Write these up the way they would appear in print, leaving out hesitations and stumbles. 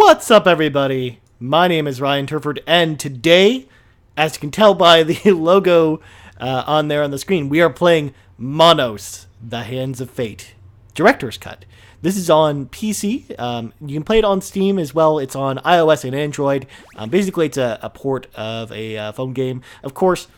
What's up, everybody? My name is Ryan Turford, and today, as you can tell by the logo on there on the screen, we are playing Manos, The Hands of Fate, Director's Cut. This is on PC. You can play it on Steam as well. It's on iOS and Android. Basically, it's a port of a phone game. Of course,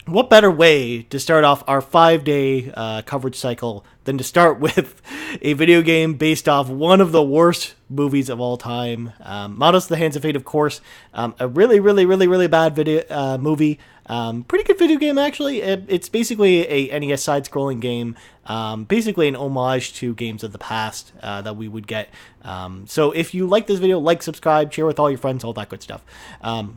what better way to start off our 5-day coverage cycle than to start with a video game based off one of the worst movies of all time. Manos, The Hands of Fate, of course. A really bad video movie. Pretty good video game, actually. It's basically a NES side-scrolling game. Basically an homage to games of the past that we would get. So if you like this video, like, subscribe, share with all your friends, all that good stuff.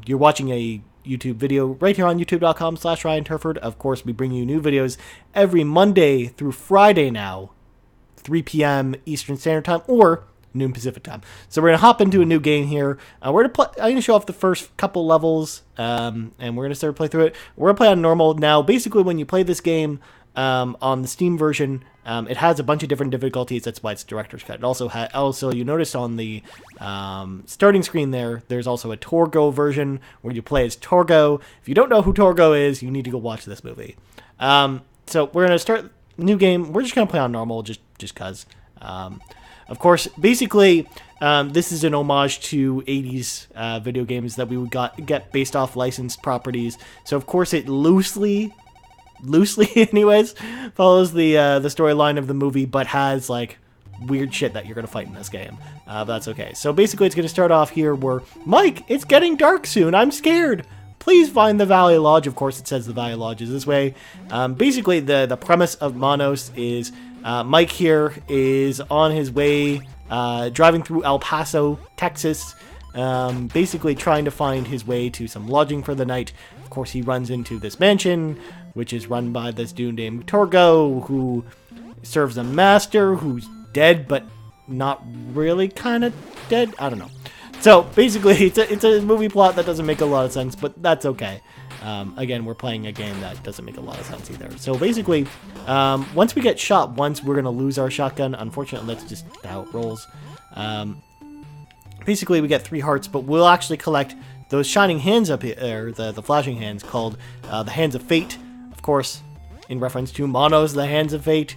You're watching a YouTube video right here on youtube.com/Ryan Turford. Of course, we bring you new videos every Monday through Friday now, 3 p.m. Eastern Standard Time or noon Pacific Time. So we're going to hop into a new game here. I'm going to show off the first couple levels, and we're going to start to play through it. We're going to play on normal. Now, basically, when you play this game on the Steam version, it has a bunch of different difficulties. That's why it's Director's Cut. It also you notice on the starting screen there's also a Torgo version where you play as Torgo. If you don't know who Torgo is, you need to go watch this movie. So we're going to start a new game. We're just going to play on normal just because. Of course, basically, this is an homage to 80s video games that we would get based off licensed properties. So, of course, it loosely anyways, follows the storyline of the movie, but has, like, weird shit that you're going to fight in this game. But that's okay. So, basically, it's going to start off here where, Mike, it's getting dark soon. I'm scared. Please find the Valley Lodge. Of course, it says the Valley Lodge is this way. Basically, the premise of Manos is Mike here is on his way driving through El Paso, Texas, basically trying to find his way to some lodging for the night. Of course, he runs into this mansion, which is run by this dude named Torgo, who serves a master who's dead, but not really kind of dead. I don't know. So, basically, it's a movie plot that doesn't make a lot of sense, but that's okay. Again, we're playing a game that doesn't make a lot of sense either. So, basically, once we get shot once, we're going to lose our shotgun. Unfortunately, that's just how it rolls. Basically, we get 3 hearts, but we'll actually collect those shining hands up here, the flashing hands, called the Hands of Fate. Of course, in reference to Manos, the Hands of Fate,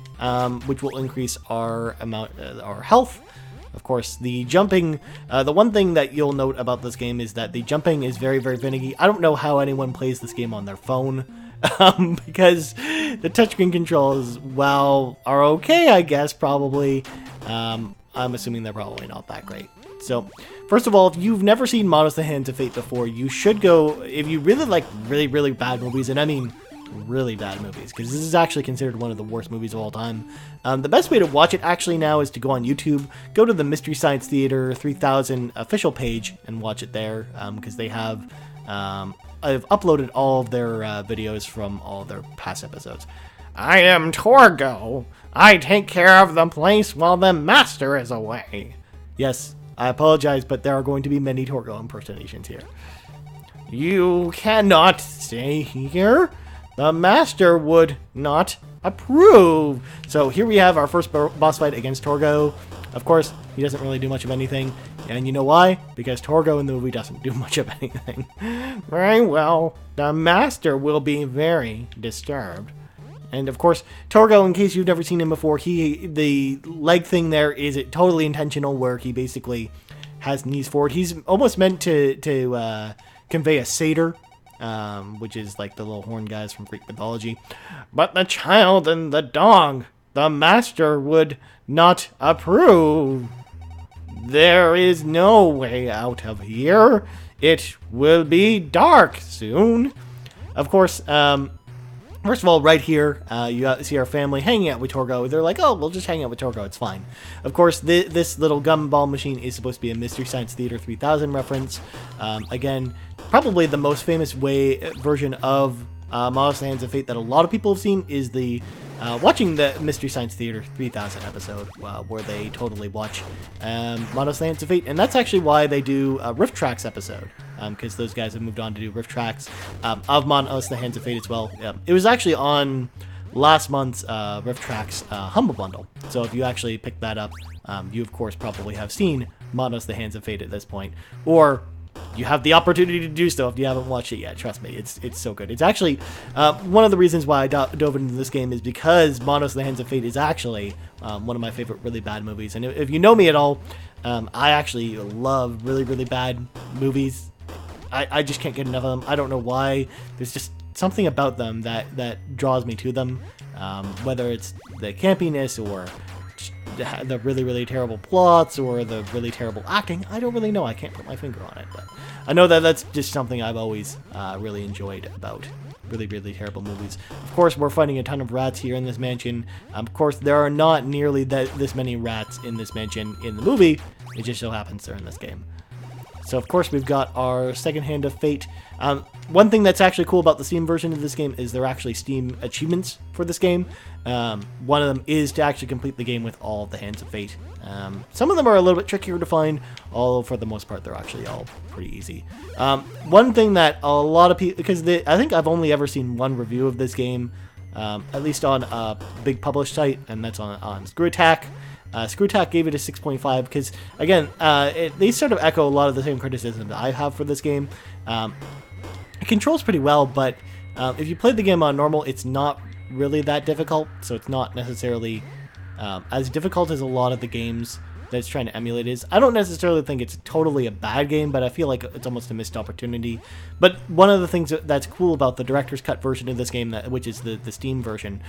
which will increase our health. Of course, the jumping, the one thing that you'll note about this game is that the jumping is very finicky. I don't know how anyone plays this game on their phone, because the touchscreen controls, well, are okay, I guess, probably. I'm assuming they're probably not that great. So, first of all, if you've never seen Manos, The Hands of Fate before, you should go, if you really like really bad movies, and I mean really bad movies, because this is actually considered one of the worst movies of all time. The best way to watch it actually now is to go on YouTube, go to the Mystery Science Theater 3000 official page and watch it there, because they have, I've uploaded all of their videos from all of their past episodes. I am Torgo. I take care of the place while the master is away. Yes, I apologize, but there are going to be many Torgo impersonations here. You cannot stay here. The master would not approve. So here we have our first boss fight against Torgo. Of course, he doesn't really do much of anything. And you know why? Because Torgo in the movie doesn't do much of anything. Very well. The master will be very disturbed. And of course, Torgo, in case you've never seen him before, the leg thing there is totally intentional, where he basically has knees forward. He's almost meant to convey a satyr. Which is like the little horn guys from Greek mythology. But the child and the dog, the master would not approve. There is no way out of here. It will be dark soon. Of course, first of all, right here, you see our family hanging out with Torgo. They're like, oh, we'll just hang out with Torgo. It's fine. Of course, this little gumball machine is supposed to be a Mystery Science Theater 3000 reference. Again, probably the most famous version of Manos, The Hands of Fate that a lot of people have seen is the watching the Mystery Science Theater 3000 episode, where they totally watch Manos, The Hands of Fate. And that's actually why they do a Riff Tracks episode, because those guys have moved on to do Riff Tracks of Manos, The Hands of Fate as well. It was actually on last month's Rift Tracks Humble Bundle. So if you actually pick that up, you of course probably have seen Manos the Hands of Fate at this point. Or you have the opportunity to do so if you haven't watched it yet. Trust me, it's so good. It's actually one of the reasons why I dove into this game is because Manos the Hands of Fate is actually one of my favorite really bad movies. And if you know me at all, I actually love really, really bad movies. I just can't get enough of them. I don't know why. There's just something about them that draws me to them, whether it's the campiness or the really, really terrible plots or the really terrible acting. I don't really know. I can't put my finger on it, but I know that that's just something I've always really enjoyed about really, really terrible movies. Of course, we're fighting a ton of rats here in this mansion. Of course, there are not nearly this many rats in this mansion in the movie. It just so happens they're in this game. So, of course, we've got our second Hand of Fate. One thing that's actually cool about the Steam version of this game is there are actually Steam achievements for this game. One of them is to actually complete the game with all of the Hands of Fate. Some of them are a little bit trickier to find, although for the most part they're actually all pretty easy. One thing that a lot of people, because I think I've only ever seen one review of this game, at least on a big published site, and that's on Screw Attack. Screw Attack gave it a 6.5 because, again, they sort of echo a lot of the same criticism that I have for this game. It controls pretty well, but if you play the game on normal, it's not really that difficult, so it's not necessarily as difficult as a lot of the games that it's trying to emulate is. I don't necessarily think it's totally a bad game, but I feel like it's almost a missed opportunity. But one of the things that's cool about the director's cut version of this game, which is the Steam version,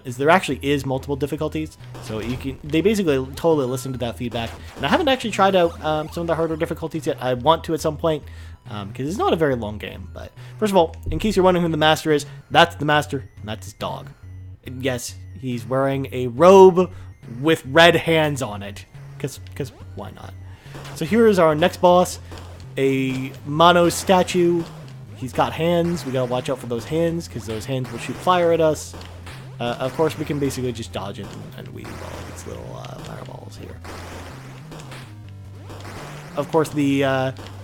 is there actually is multiple difficulties. So they basically totally listen to that feedback. And I haven't actually tried out some of the harder difficulties yet. I want to at some point, because it's not a very long game. But first of all, in case you're wondering who the Master is, that's the Master, and that's his dog. And yes, he's wearing a robe with red hands on it. Because why not? So here is our next boss, a Manos statue. He's got hands. We gotta watch out for those hands, because those hands will shoot fire at us. Of course, we can basically just dodge it and weave all these little fireballs here. Of course, the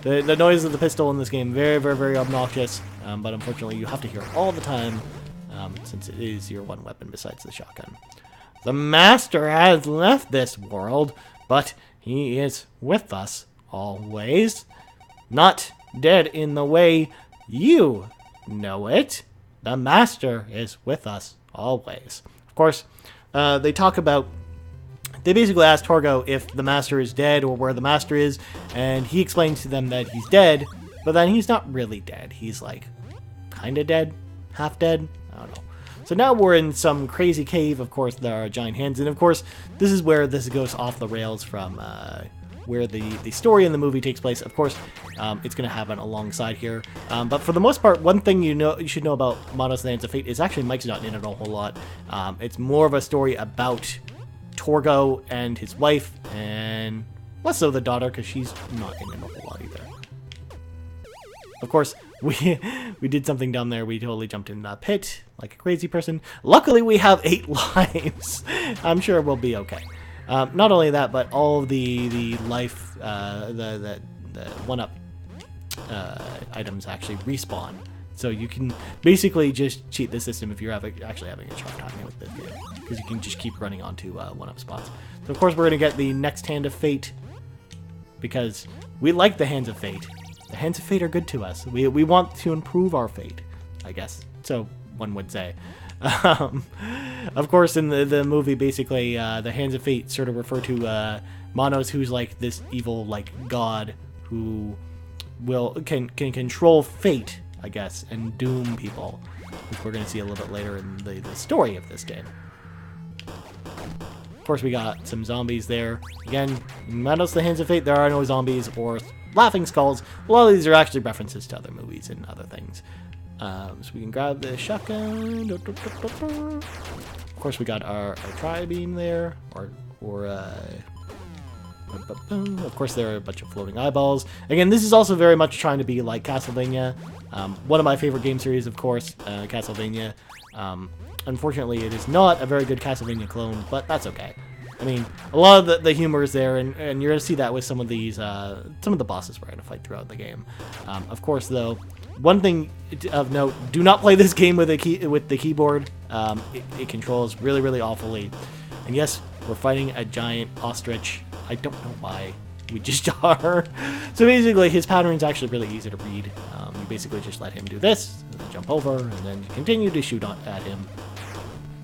noise of the pistol in this game, very, very, very obnoxious. But unfortunately, you have to hear it all the time, since it is your one weapon besides the shotgun. The Master has left this world, but he is with us always. Not dead in the way you know it. The Master is with us always. Of course, they basically ask Torgo if the Master is dead or where the Master is, and he explains to them that he's dead, but then he's not really dead. He's like, kinda dead, half dead, I don't know. So now we're in some crazy cave. Of course, there are giant hands. And of course, this is where this goes off the rails from where the story in the movie takes place. Of course, it's going to happen alongside here. But for the most part, one thing you should know about Manos the Hands of Fate is actually Mike's not in it a whole lot. It's more of a story about Torgo and his wife, and less so the daughter, because she's not in it a whole lot either. Of course, we did something down there. We totally jumped in that pit like a crazy person. Luckily, we have 8 lives. I'm sure we'll be okay. Not only that, but all of the life, the 1-up items actually respawn. So you can basically just cheat the system if you're actually having a tough time with this game, because you can just keep running onto 1-up spots. So of course, we're going to get the next Hand of Fate, because we like the Hands of Fate. The Hands of Fate are good to us. We want to improve our fate, I guess. So one would say. Of course, in the movie, basically, the Hands of Fate sort of refer to Manos, who's like this evil like god who can control fate, I guess, and doom people, which we're going to see a little bit later in the story of this game. Of course, we got some zombies there. Again, Manos the Hands of Fate, there are no zombies or laughing skulls. A lot of these are actually references to other movies and other things. So we can grab the shotgun. Of course, we got our tri-beam there, of course, there are a bunch of floating eyeballs. Again, this is also very much trying to be like Castlevania. One of my favorite game series, of course, Castlevania. Unfortunately, it is not a very good Castlevania clone, but that's okay. I mean, a lot of the humor is there, and you're going to see that with some of these, some of the bosses we're going to fight throughout the game. Of course, though, one thing of note, do not play this game with the keyboard. It controls really, really awfully. And yes, we're fighting a giant ostrich. I don't know why. We just are. So basically, his pattern is actually really easy to read. You basically just let him do this, and then jump over, and then continue to shoot at him,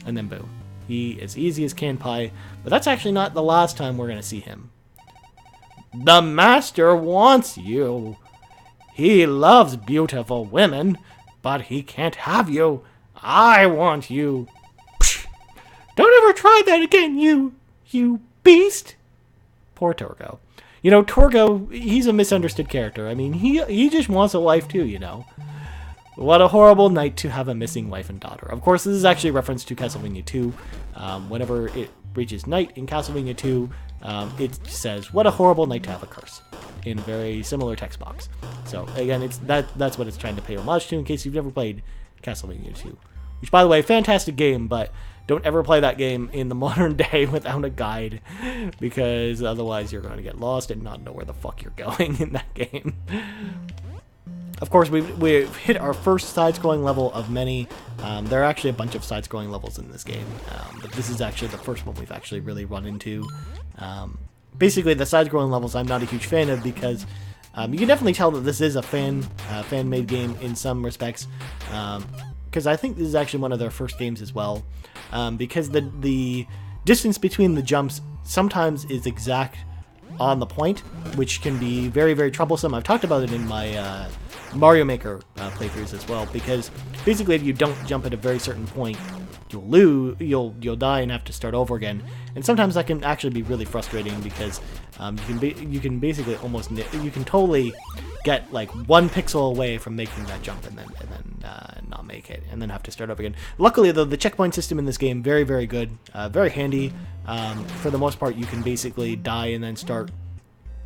and then boom. He is easy as can pie, but that's actually not the last time we're going to see him. The master wants you. He loves beautiful women, but he can't have you. I want you. Psh, don't ever try that again, you beast. Poor Torgo. You know, Torgo, he's a misunderstood character. I mean, he just wants a wife too, you know. What a horrible night to have a missing wife and daughter. Of course, this is actually a reference to Castlevania 2. Whenever it reaches night in Castlevania 2, it says, what a horrible night to have a curse, in a very similar text box. So, again, that's what it's trying to pay homage to, in case you've never played Castlevania 2. Which, by the way, fantastic game, but don't ever play that game in the modern day without a guide, because otherwise you're going to get lost and not know where the fuck you're going in that game. Of course, we've hit our first side-scrolling level of many. There are actually a bunch of side-scrolling levels in this game, but this is actually the first one we've actually really run into. Basically, the side-scrolling levels I'm not a huge fan of because you can definitely tell that this is a fan-made game in some respects, because I think this is actually one of their first games as well, because the distance between the jumps sometimes is exact on the point, which can be very, very troublesome. I've talked about it in my Mario Maker playthroughs as well, because basically if you don't jump at a very certain point, you'll die and have to start over again. And sometimes that can actually be really frustrating because you can basically you can totally get like 1 pixel away from making that jump and then not make it and then have to start over again. Luckily though, the checkpoint system in this game very, very good, very handy. For the most part, you can basically die and then start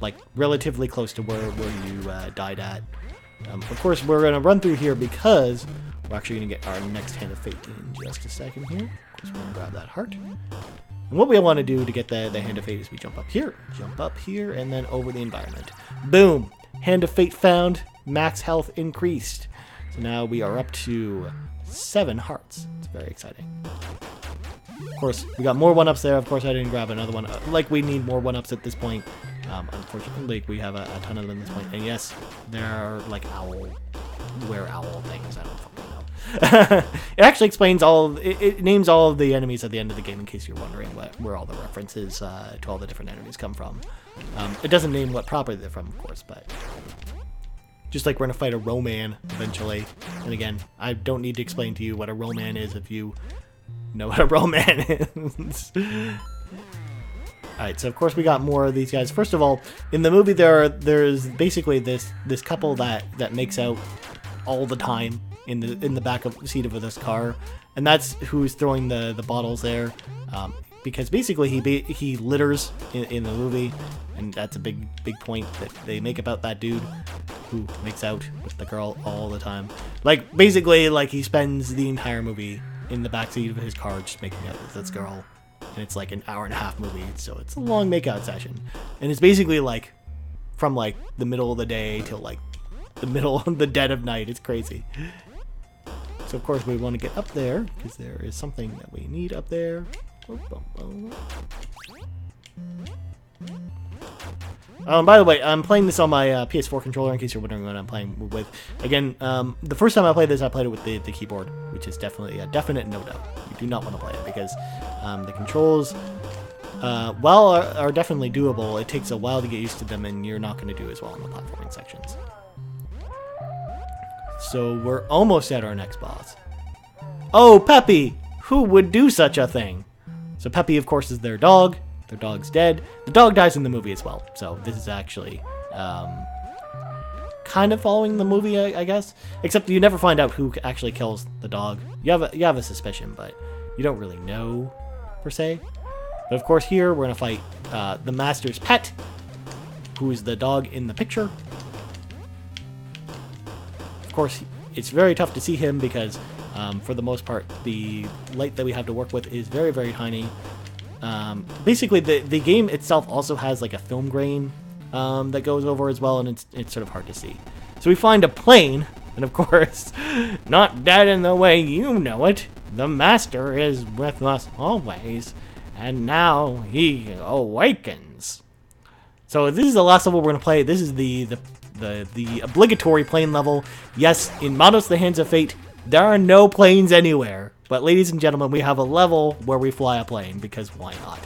like relatively close to where you died at. Of course, we're going to run through here because we're actually going to get our next Hand of Fate in just a second here. Of course, we're going to grab that heart. And what we want to do to get the Hand of Fate is we jump up here, and then over the environment. Boom! Hand of Fate found, max health increased. So now we are up to 7 hearts. It's very exciting. Of course, we got more 1-ups there. Of course, I didn't grab another one. Like, we need more 1-ups at this point. Unfortunately, we have a ton of them at this point. And yes, there are, like, owl things. I don't fucking know. It actually explains it names all of the enemies at the end of the game, in case you're wondering where all the references to all the different enemies come from. It doesn't name what property they're from, of course, but just like we're going to fight a Roman eventually. And again, I don't need to explain to you what a Roman is if you know what a Roman is. Alright, so of course we got more of these guys. First of all, in the movie there's basically this couple that makes out all the time in the back of the seat of this car, and that's who's throwing the bottles there, because basically he litters in the movie, and that's a big point that they make about that dude who makes out with the girl all the time. Like, basically, like, he spends the entire movie in the backseat of his car just making out with this girl. And it's like an 1.5-hour movie, so it's a long makeout session. And it's basically like from like the middle of the day till like the dead of night. It's crazy. So of course we want to get up there because there is something that we need up there. By the way, I'm playing this on my PS4 controller, in case you're wondering what I'm playing with. Again, the first time I played this, I played it with the keyboard, which is definitely a definite no-no. You do not want to play it, because the controls, while are definitely doable, it takes a while to get used to them, and you're not going to do as well in the platforming sections. So we're almost at our next boss. Oh, Peppy! Who would do such a thing? So Peppy, of course, is their dog. Their dog's dead. The dog dies in the movie as well. So this is actually kind of following the movie, I guess. Except you never find out who actually kills the dog. You have a suspicion, but you don't really know, per se. But of course here, we're going to fight the Master's pet, who is the dog in the picture. Of course, it's very tough to see him because, for the most part, the light that we have to work with is very, very tiny. Basically, the game itself also has like a film grain that goes over as well, and it's sort of hard to see. So we find a plane, and of course, not dead in the way you know it. The Master is with us always, and now he awakens. So this is the last level we're going to play. This is the obligatory plane level. Yes, in Manos, the Hands of Fate, there are no planes anywhere. But ladies and gentlemen, we have a level where we fly a plane, because why not?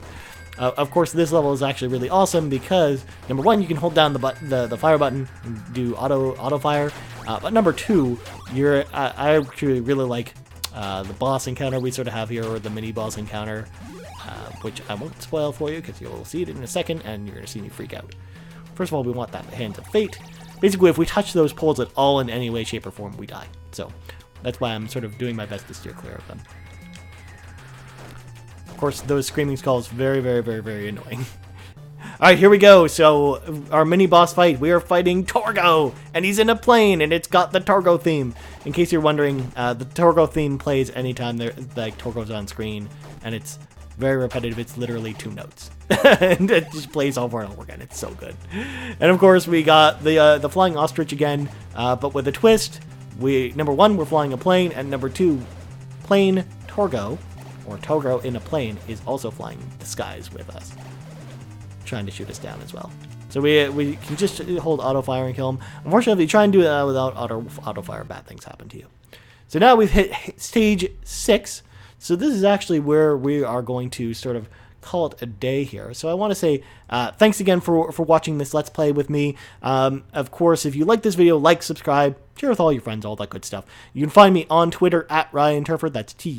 Of course, this level is actually really awesome because, number one, you can hold down the fire button and do auto fire. But number two, I actually really like the boss encounter we sort of have here, or the mini boss encounter, which I won't spoil for you because you'll see it in a second and you're going to see me freak out. First of all, we want that Hands of Fate. Basically, if we touch those poles at all in any way, shape, or form, we die. So that's why I'm sort of doing my best to steer clear of them. Of course, those screaming skulls, very, very, very, very annoying. Alright, here we go. So, our mini-boss fight, we are fighting Torgo, and he's in a plane, and it's got the Torgo theme. In case you're wondering, the Torgo theme plays anytime Torgo's on screen, and it's very repetitive. It's literally 2 notes. And it just plays over and over again. It's so good. And of course, we got the flying ostrich again, but with a twist. Number one, we're flying a plane, and number two, plane Torgo, or Torgo in a plane, is also flying the skies with us, trying to shoot us down as well. So we can just hold auto fire and kill him. Unfortunately, if you try and do that without auto fire, bad things happen to you. So now we've hit stage 6. So this is actually where we are going to sort of call it a day here. So I want to say thanks again for watching this Let's Play with me. Of course, if you like this video, like, subscribe, share with all your friends, all that good stuff. You can find me on Twitter at Ryan Turford. That's Turford.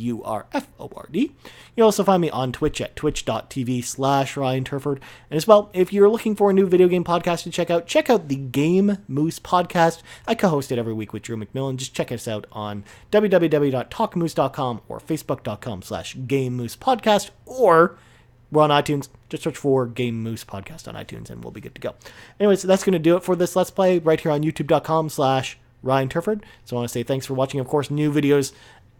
You can also find me on Twitch at twitch.tv/Ryan Turford. And as well, if you're looking for a new video game podcast to check out the Game Moose podcast. I co-host it every week with Drew McMillan. Just check us out on www.talkmoose.com or facebook.com/Game Moose podcast, or we're on iTunes. Just search for Game Moose Podcast on iTunes and we'll be good to go. Anyways, that's going to do it for this Let's Play right here on youtube.com/Ryan Turford. So I want to say thanks for watching. Of course, new videos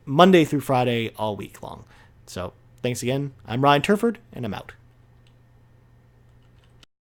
Monday through Friday all week long. So thanks again. I'm Ryan Turford, and I'm out.